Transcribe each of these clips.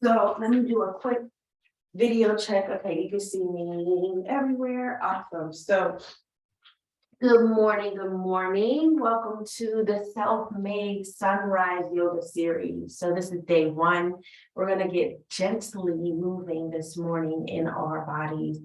So let me do a quick video check. Okay, you can see me everywhere. Awesome. So good morning. Good morning. Welcome to the Self-Made Sunrise Yoga series. So this is day one. We're going to get gently moving this morning in our bodies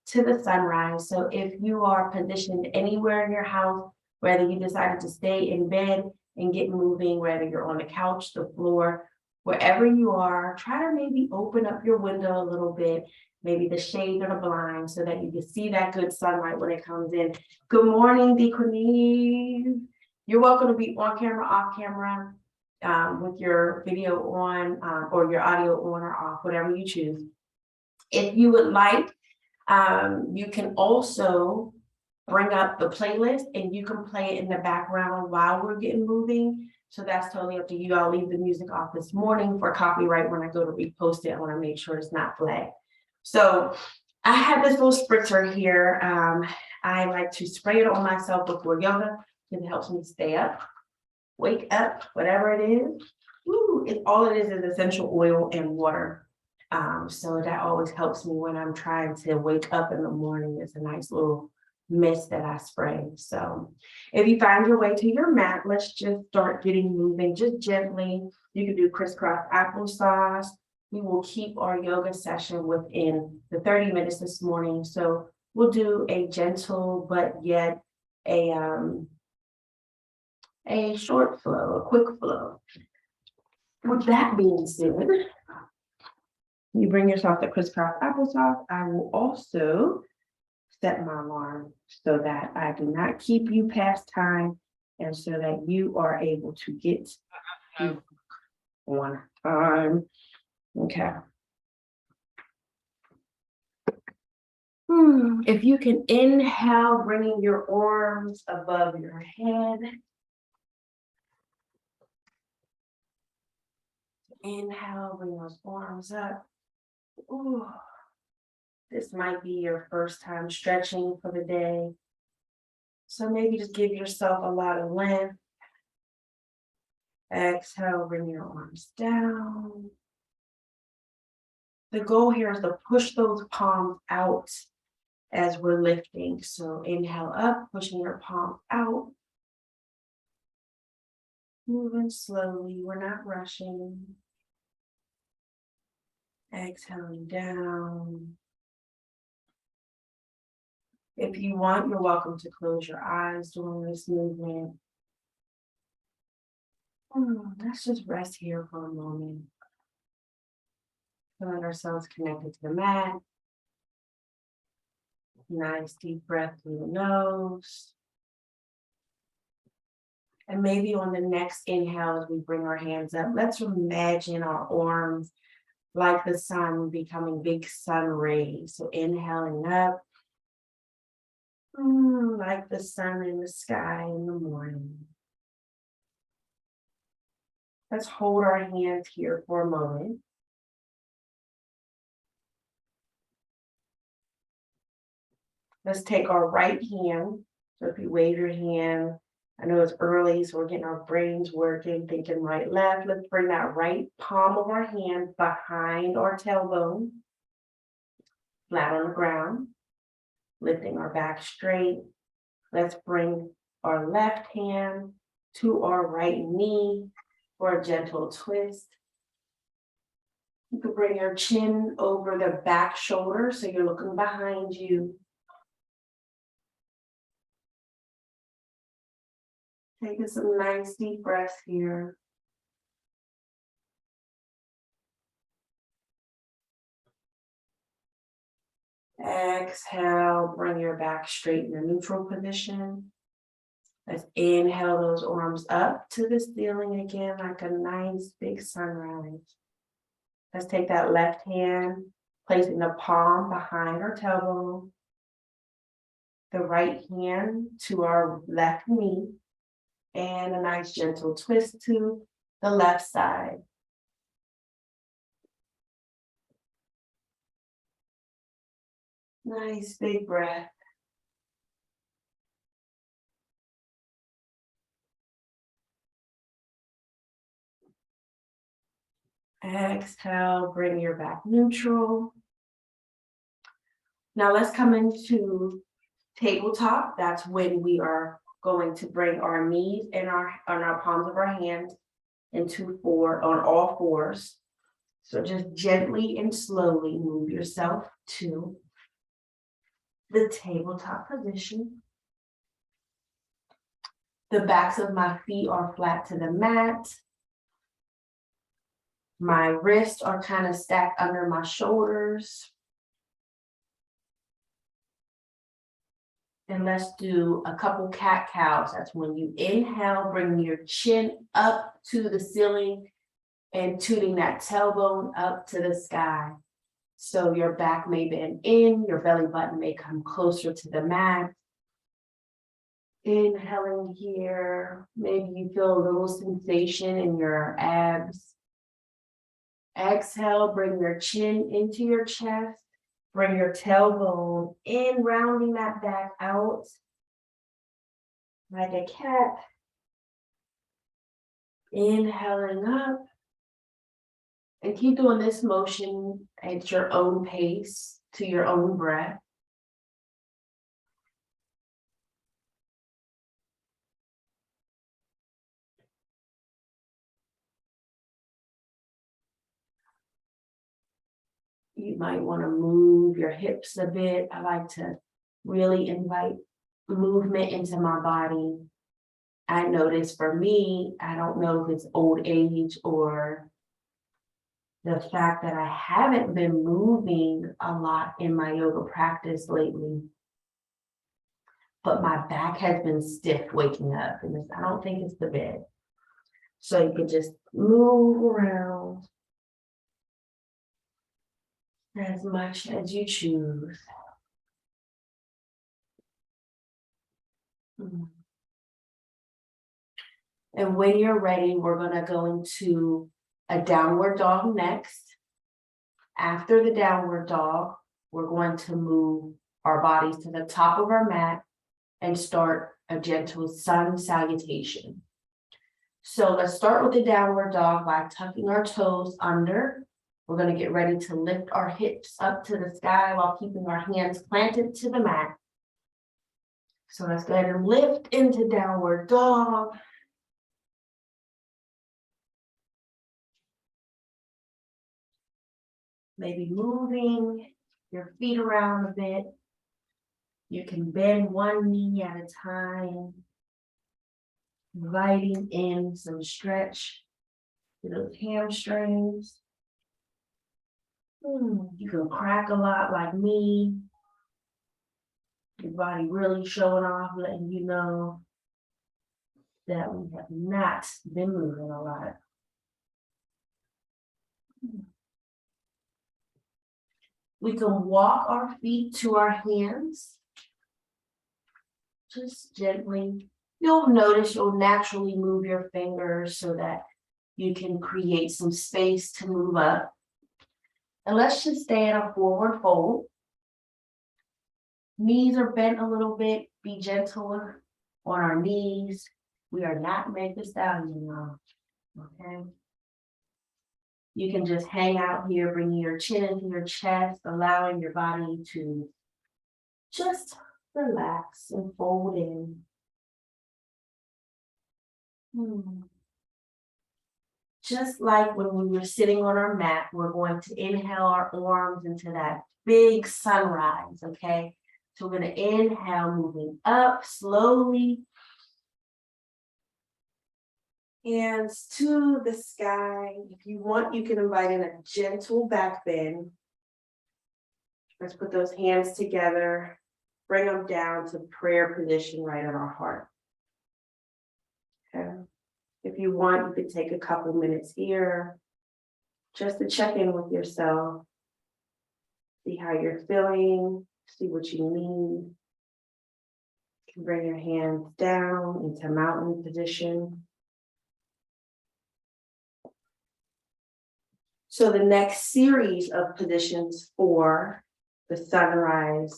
to the sunrise. So if you are positioned anywhere in your house, whether you decided to stay in bed and get moving, whether you're on the couch, the floor, wherever you are, try to maybe open up your window a little bit, maybe the shade or the blind, so that you can see that good sunlight when it comes in. Good morning, Dequanese. You're welcome to be on camera, off camera, with your video on or your audio on or off, whatever you choose. If you would like, you can also bring up the playlist and you can play it in the background while we're getting moving. So that's totally up to you. I'll leave the music off this morning for copyright. When I go to repost it, I want to make sure it's not flagged. So I have this little spritzer here. I like to spray it on myself before yoga because it helps me stay up, wake up, whatever it is. All it is essential oil and water. So that always helps me when I'm trying to wake up in the morning. It's a nice little mist that I spray. So if you find your way to your mat, let's just start getting moving just gently. You can do crisscross applesauce. We will keep our yoga session within the 30 minutes this morning. So we'll do a gentle, but yet a short flow, a quick flow. With that being said, you bring yourself the crisscross applesauce. I will also set my alarm so that I do not keep you past time and so that you are able to get on time. Okay. If you can inhale, bringing your arms above your head. Inhale, bring those arms up. Ooh. This might be your first time stretching for the day. So maybe just give yourself a lot of length. Exhale, bring your arms down. The goal here is to push those palms out as we're lifting. So inhale up, pushing your palms out. Moving slowly, we're not rushing. Exhaling down. If you want, you're welcome to close your eyes during this movement. Let's just rest here for a moment. Feeling ourselves connected to the mat. Nice deep breath through the nose. And maybe on the next inhale, as we bring our hands up, let's imagine our arms like the sun becoming big sun rays. So inhaling up, like the sun in the sky in the morning. Let's hold our hands here for a moment. Let's take our right hand. So if you wave your hand, I know it's early, so we're getting our brains working, thinking right, left. Let's bring that right palm of our hand behind our tailbone, flat on the ground, lifting our back straight. Let's bring our left hand to our right knee for a gentle twist. You can bring your chin over the back shoulder, so you're looking behind you. Taking some nice deep breaths here. Exhale, bring your back straight in a neutral position. Let's inhale those arms up to the ceiling again, like a nice big sunrise. Let's take that left hand, placing the palm behind our tailbone. The right hand to our left knee. And a nice gentle twist to the left side. Nice big breath. Exhale, bring your back neutral. Now let's come into tabletop. That's when we are going to bring our knees and on our palms of our hands on all fours. So just gently and slowly move yourself to the tabletop position. The backs of my feet are flat to the mat. My wrists are kind of stacked under my shoulders. And let's do a couple cat-cows. That's when you inhale, bring your chin up to the ceiling and tooting that tailbone up to the sky. So your back may bend in, your belly button may come closer to the mat. Inhaling here, maybe you feel a little sensation in your abs. Exhale, bring your chin into your chest. Bring your tailbone in, rounding that back out like a cat. Inhaling up. And keep doing this motion at your own pace, to your own breath. You might want to move your hips a bit. I like to really invite movement into my body. I notice for me, I don't know if it's old age or the fact that I haven't been moving a lot in my yoga practice lately, but my back has been stiff waking up, and I don't think it's the bed. So you can just move around as much as you choose. And when you're ready, we're going to go into a downward dog next. After the downward dog, we're going to move our bodies to the top of our mat and start a gentle sun salutation. So let's start with the downward dog by tucking our toes under. We're going to get ready to lift our hips up to the sky while keeping our hands planted to the mat. So let's go ahead and lift into downward dog. Maybe moving your feet around a bit. You can bend one knee at a time, inviting in some stretch to those hamstrings. You can crack a lot like me. Your body really showing off, letting you know that we have not been moving a lot. We can walk our feet to our hands. Just gently. You'll notice you'll naturally move your fingers so that you can create some space to move up. And let's just stay in a forward fold. Knees are bent a little bit. Be gentle on our knees. We are not Meg Stallion now. Okay. You can just hang out here, bringing your chin into your chest, allowing your body to just relax and fold in. Just like when we were sitting on our mat, we're going to inhale our arms into that big sunrise, okay? So we're going to inhale, moving up slowly. Hands to the sky. If you want, you can invite in a gentle back bend. Let's put those hands together. Bring them down to prayer position right at our heart. Okay. If you want, you could take a couple minutes here just to check in with yourself. See how you're feeling. See what you need. You can bring your hands down into mountain position. So the next series of positions for the sun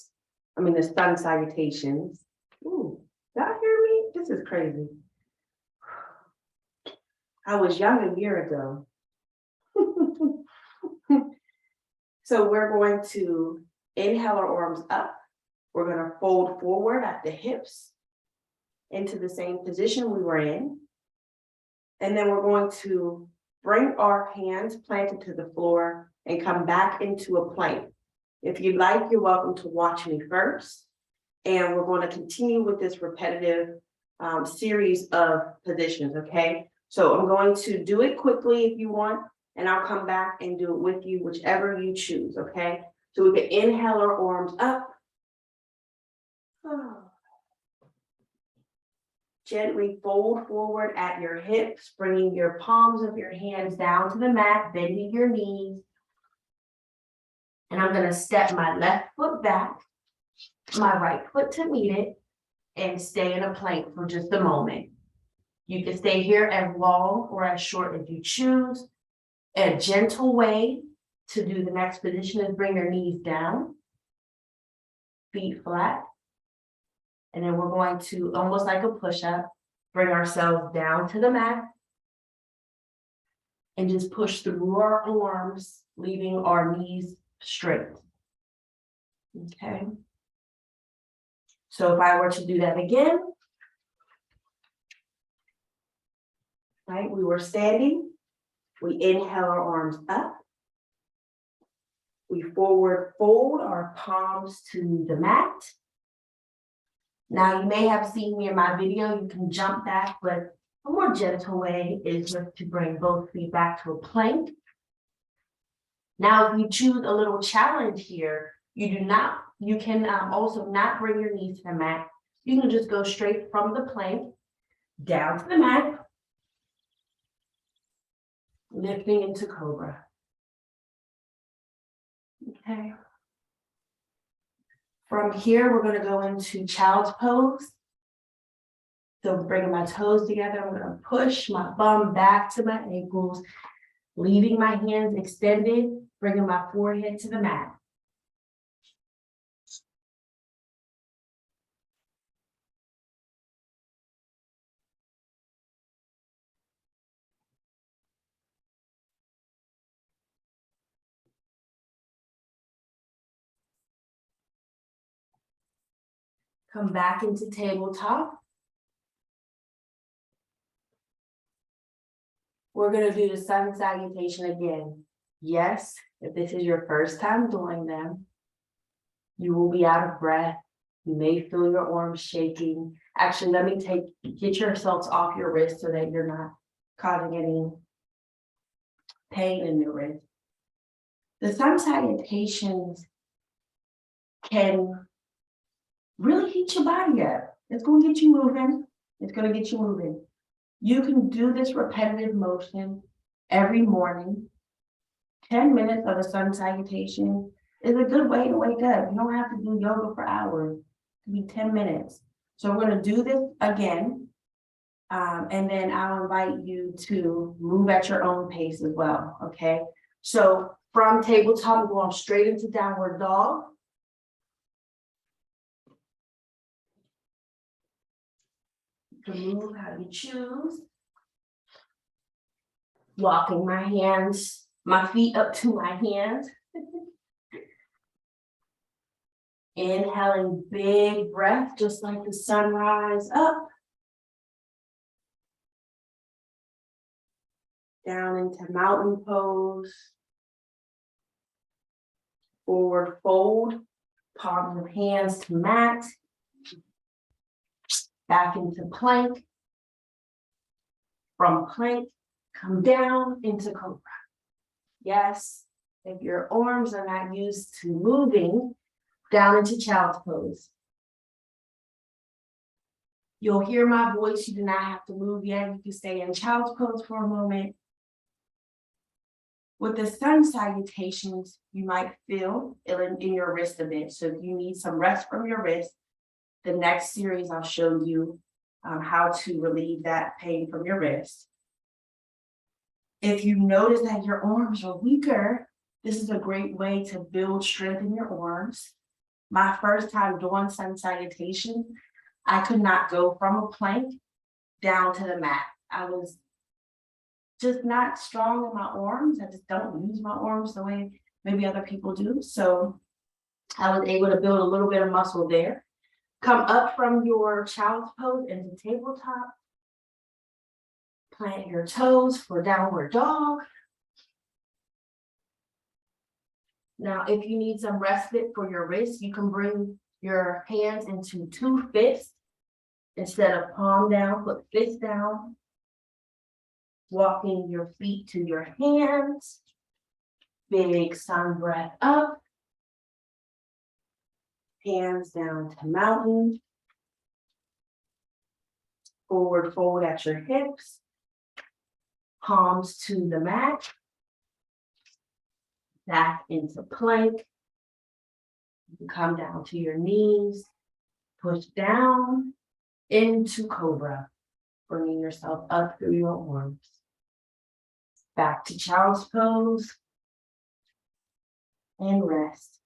salutations. Ooh, y'all hear me? This is crazy. I was young a year ago. So we're going to inhale our arms up. We're going to fold forward at the hips into the same position we were in. And then we're going to bring our hands planted to the floor and come back into a plank. If you'd like, you're welcome to watch me first. And we're going to continue with this repetitive series of positions, okay? So I'm going to do it quickly if you want, and I'll come back and do it with you, whichever you choose, okay? So we can inhale our arms up. Gently fold forward at your hips, bringing your palms of your hands down to the mat, bending your knees. And I'm going to step my left foot back, my right foot to meet it, and stay in a plank for just a moment. You can stay here as long or as short as you choose. A gentle way to do the next position is bring your knees down, feet flat. And then we're going to, almost like a push-up, bring ourselves down to the mat and just push through our arms, leaving our knees straight. Okay. So if I were to do that again, right, we were standing, we inhale our arms up, we forward fold our palms to the mat. Now you may have seen me in my video, you can jump back, but a more gentle way is just to bring both feet back to a plank. Now, if you choose a little challenge here, you can also not bring your knees to the mat. You can just go straight from the plank down to the mat, lifting into cobra. Okay. From here, we're going to go into child's pose. So bringing my toes together, I'm going to push my bum back to my ankles, leaving my hands extended, bringing my forehead to the mat. Come back into tabletop. We're going to do the sun salutation again. Yes, if this is your first time doing them, you will be out of breath. You may feel your arms shaking. Actually, get yourselves off your wrist so that you're not causing any pain in your wrist. The sun salutations can really heat your body up. It's going to get you moving. It's going to get you moving. You can do this repetitive motion every morning. 10 minutes of a sun salutation is a good way to wake up. You don't have to do yoga for hours. It can be 10 minutes. So we're going to do this again. And then I'll invite you to move at your own pace as well. Okay. So from tabletop, we're going straight into downward dog. To move how you choose. Walking my feet up to my hands. Inhaling big breath, just like the sunrise up. Down into mountain pose. Forward fold, palms of hands to mat. Back into plank. From plank, come down into cobra. Yes, if your arms are not used to moving, down into child's pose. You'll hear my voice. You do not have to move yet. You can stay in child's pose for a moment. With the sun salutations, you might feel it in your wrist a bit. So if you need some rest from your wrist, the next series I'll show you how to relieve that pain from your wrist. If you notice that your arms are weaker, this is a great way to build strength in your arms. My first time doing sun salutation, I could not go from a plank down to the mat. I was just not strong in my arms. I just don't use my arms the way maybe other people do. So I was able to build a little bit of muscle there. Come up from your child's pose into tabletop. Plant your toes for downward dog. Now, if you need some respite for your wrists, you can bring your hands into 2 fists. Instead of palm down, put fist down. Walking your feet to your hands. Big sun breath up. Hands down to mountain. Forward fold at your hips. Palms to the mat. Back into plank. You can come down to your knees. Push down into cobra. Bringing yourself up through your arms. Back to child's pose. And rest.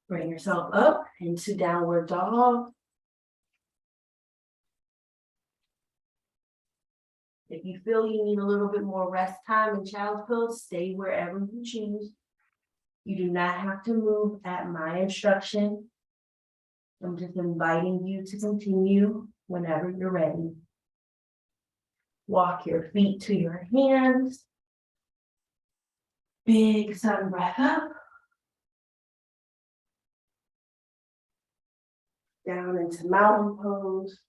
Bring yourself up into downward dog. If you feel you need a little bit more rest time in child's pose, stay wherever you choose. You do not have to move at my instruction. I'm just inviting you to continue whenever you're ready. Walk your feet to your hands. Big sun breath up. Down into mountain pose.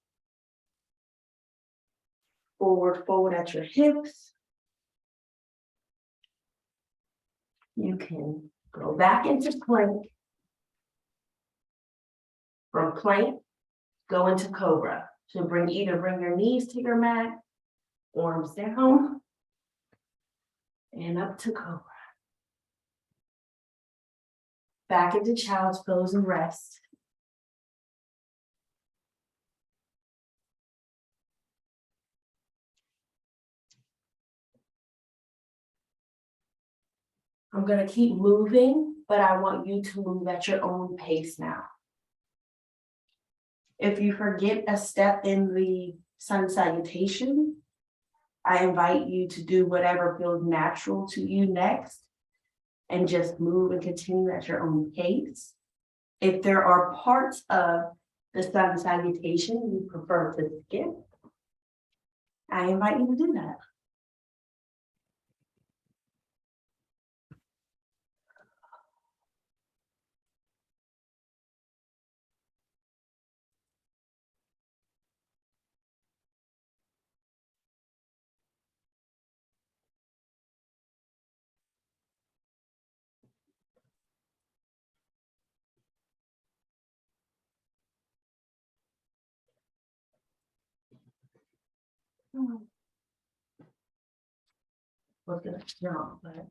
Forward fold at your hips. You can go back into plank. From plank, go into cobra. So either bring your knees to your mat, arms down, and up to cobra. Back into child's pose and rest. I'm going to keep moving, but I want you to move at your own pace now. If you forget a step in the sun salutation, I invite you to do whatever feels natural to you next and just move and continue at your own pace. If there are parts of the sun salutation you prefer to skip, I invite you to do that. Was gonna jump, but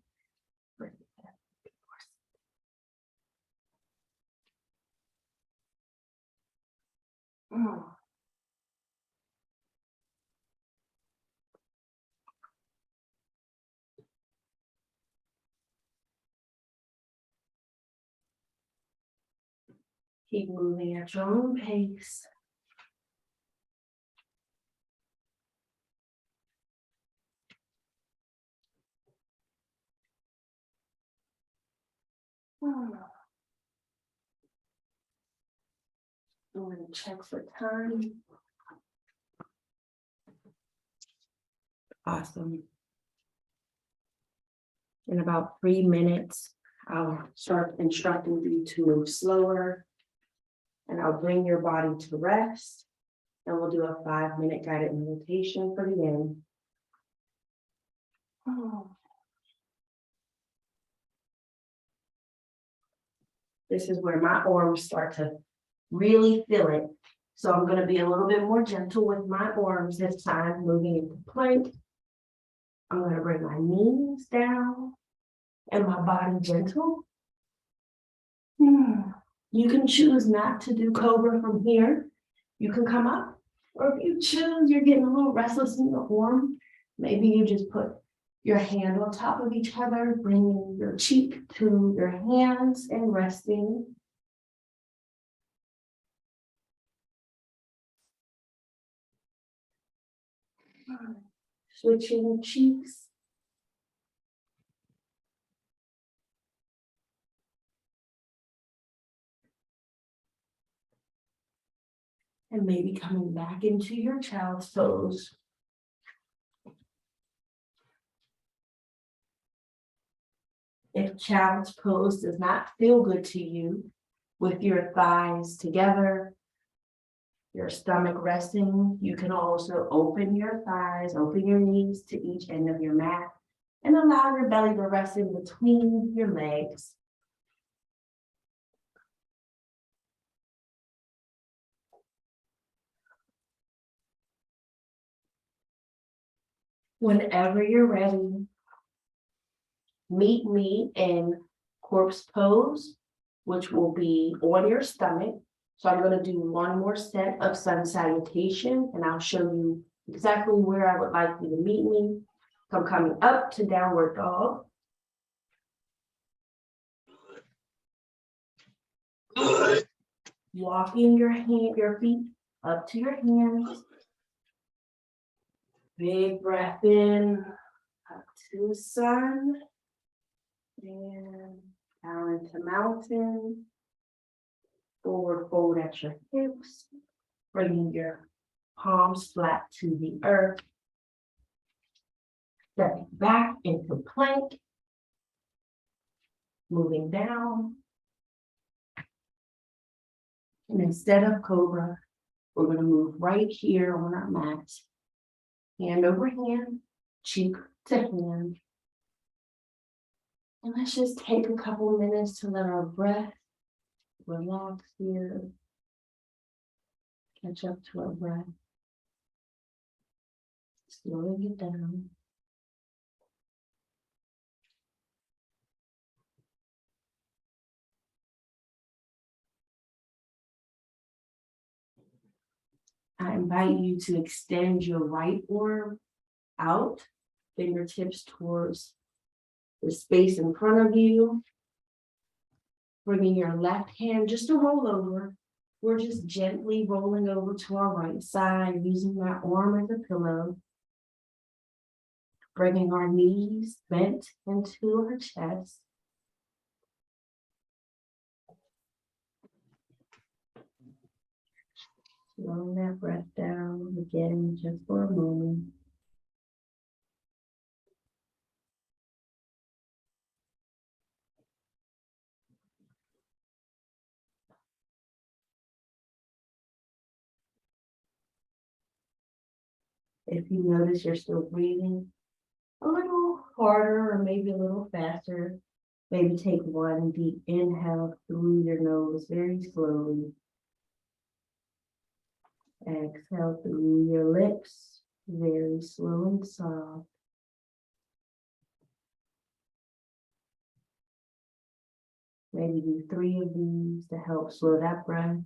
keep moving at your own pace. I'm going to check for time. Awesome. In about 3 minutes, I'll start instructing you to move slower, and I'll bring your body to rest, and we'll do a 5-minute guided meditation for the end. This is where my arms start to really feel it. So I'm going to be a little bit more gentle with my arms this time, moving into plank. I'm going to bring my knees down and my body gentle. You can choose not to do cobra from here. You can come up, or if you choose, you're getting a little restless in your arm, maybe you just put your hand on top of each other, bringing your cheek to your hands and resting. Switching cheeks. And maybe coming back into your child's pose. If child's pose does not feel good to you, with your thighs together, your stomach resting, you can also open your thighs, open your knees to each end of your mat, and allow your belly to rest in between your legs. Whenever you're ready, meet me in corpse pose, which will be on your stomach. So I'm going to do one more set of sun salutation, and I'll show you exactly where I would like you to meet me. So I'm coming up to downward dog. Walking your feet up to your hands. Big breath in, up to sun, and down into mountain. Forward fold at your hips, bringing your palms flat to the earth. Stepping back into plank, moving down. And instead of cobra, we're going to move right here on our mat. Hand over hand, cheek to hand. And let's just take a couple of minutes to let our breath relax here. Catch up to our breath. Slowing it down. I invite you to extend your right arm out, fingertips towards the space in front of you. Bringing your left hand just to roll over. We're just gently rolling over to our right side, using that arm as a pillow. Bringing our knees bent into our chest. Slowing that breath down again just for a moment. If you notice you're still breathing a little harder or maybe a little faster, maybe take one deep inhale through your nose very slowly. Exhale through your lips, very slow and soft. Maybe do 3 of these to help slow that breath.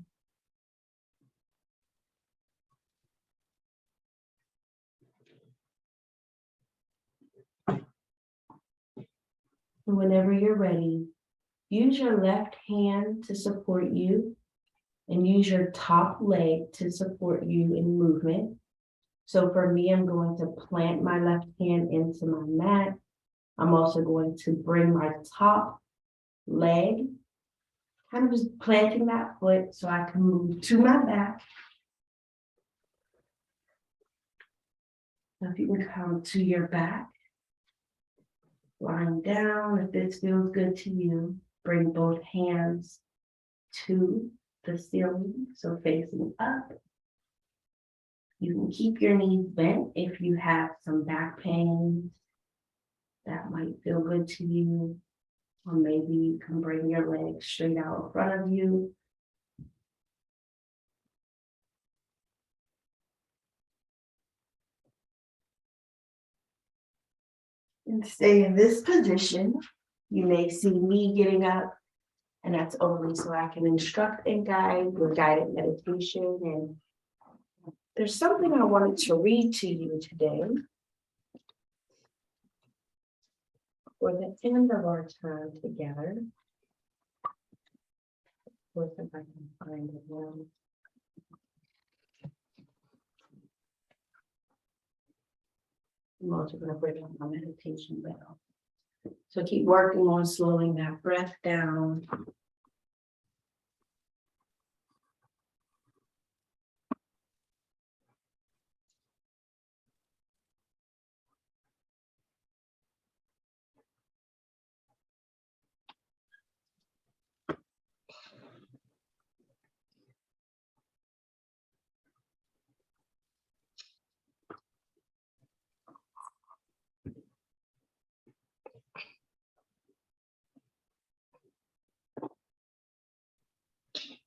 And whenever you're ready, use your left hand to support you and use your top leg to support you in movement. So for me, I'm going to plant my left hand into my mat. I'm also going to bring my top leg, kind of just planting that foot so I can move to my back. Now if you can come to your back, lying down, if this feels good to you, bring both hands to the ceiling, so facing up. You can keep your knees bent if you have some back pain. That might feel good to you. Or maybe you can bring your legs straight out in front of you. And stay in this position. You may see me getting up, and that's only so I can instruct and guide your guided meditation. And there's something I wanted to read to you today for the end of our time together. Of course, if I can find it now. I'm also going to bring up my meditation bell. So keep working on slowing that breath down.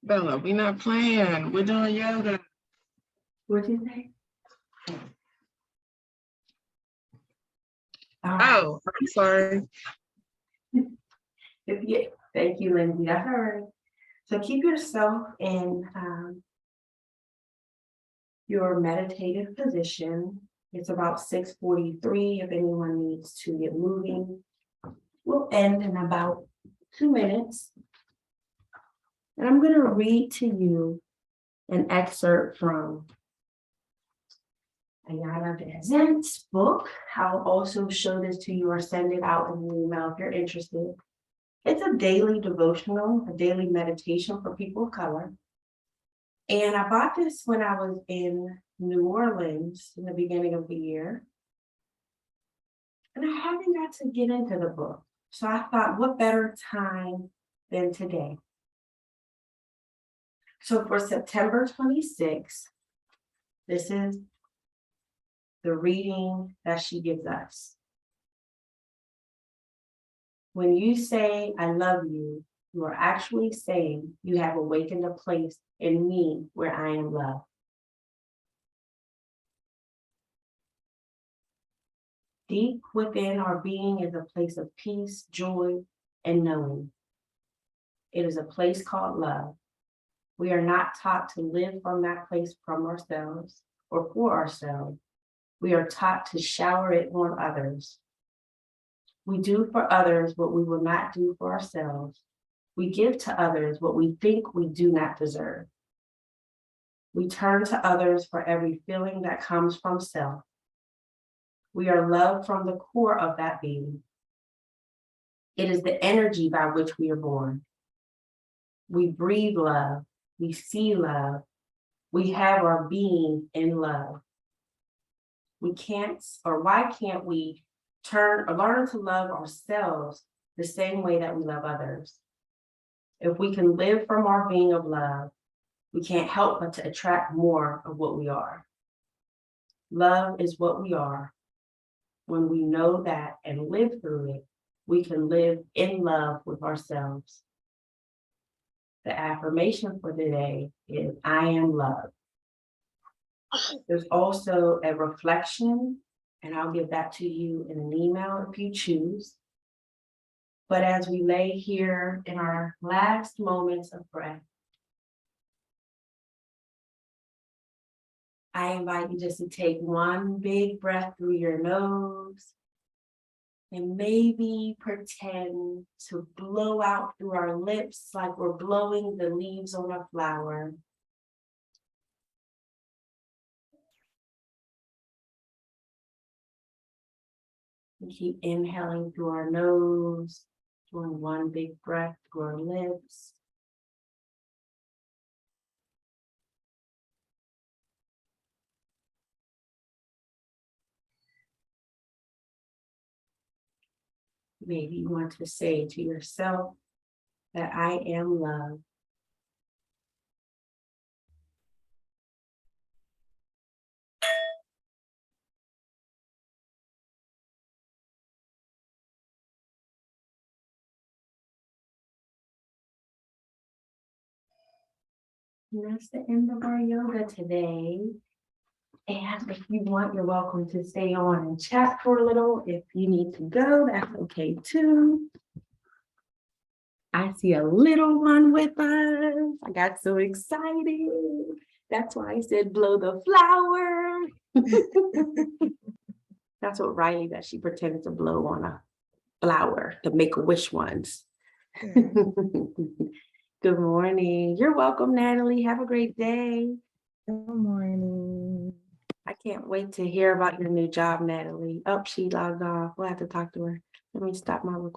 Bella, we not playing. We're doing yoga. What do you say? All right. Oh, I'm sorry. Yeah, thank you, Lindsay. That's all right. So keep yourself in your meditative position. It's about 6:43. If anyone needs to get moving, we'll end in about 2 minutes. And I'm going to read to you an excerpt from Ayana Vanzant's book. I'll also show this to you or send it out in an email if you're interested. It's a daily devotional, a daily meditation for people of color. And I bought this when I was in New Orleans in the beginning of the year. And I haven't got to get into the book. So I thought, what better time than today? So for September 26th, this is the reading that she gives us. When you say, I love you, you are actually saying you have awakened a place in me where I am loved. Deep within our being is a place of peace, joy, and knowing. It is a place called love. We are not taught to live from that place from ourselves or for ourselves. We are taught to shower it on others. We do for others what we will not do for ourselves. We give to others what we think we do not deserve. We turn to others for every feeling that comes from self. We are loved from the core of that being. It is the energy by which we are born. We breathe love. We see love. We have our being in love. Why can't we learn to love ourselves the same way that we love others? If we can live from our being of love, we can't help but to attract more of what we are. Love is what we are. When we know that and live through it, we can live in love with ourselves. The affirmation for today is, I am love. There's also a reflection, and I'll give that to you in an email if you choose. But as we lay here in our last moments of breath, I invite you just to take one big breath through your nose and maybe pretend to blow out through our lips like we're blowing the leaves on a flower. And keep inhaling through our nose, doing one big breath through our lips. Maybe you want to say to yourself that I am love. And that's the end of our yoga today. And if you want, you're welcome to stay on and chat for a little. If you need to go, that's okay too. I see a little one with us. I got so excited. That's why I said blow the flower. That's what Riley does. She pretends to blow on a flower, the Make-A-Wish ones. Good morning. You're welcome, Natalie. Have a great day. Good morning. I Can't wait to hear about your new job, Natalie. Oh, she logged off. We'll have to talk to her. Let me stop my recording.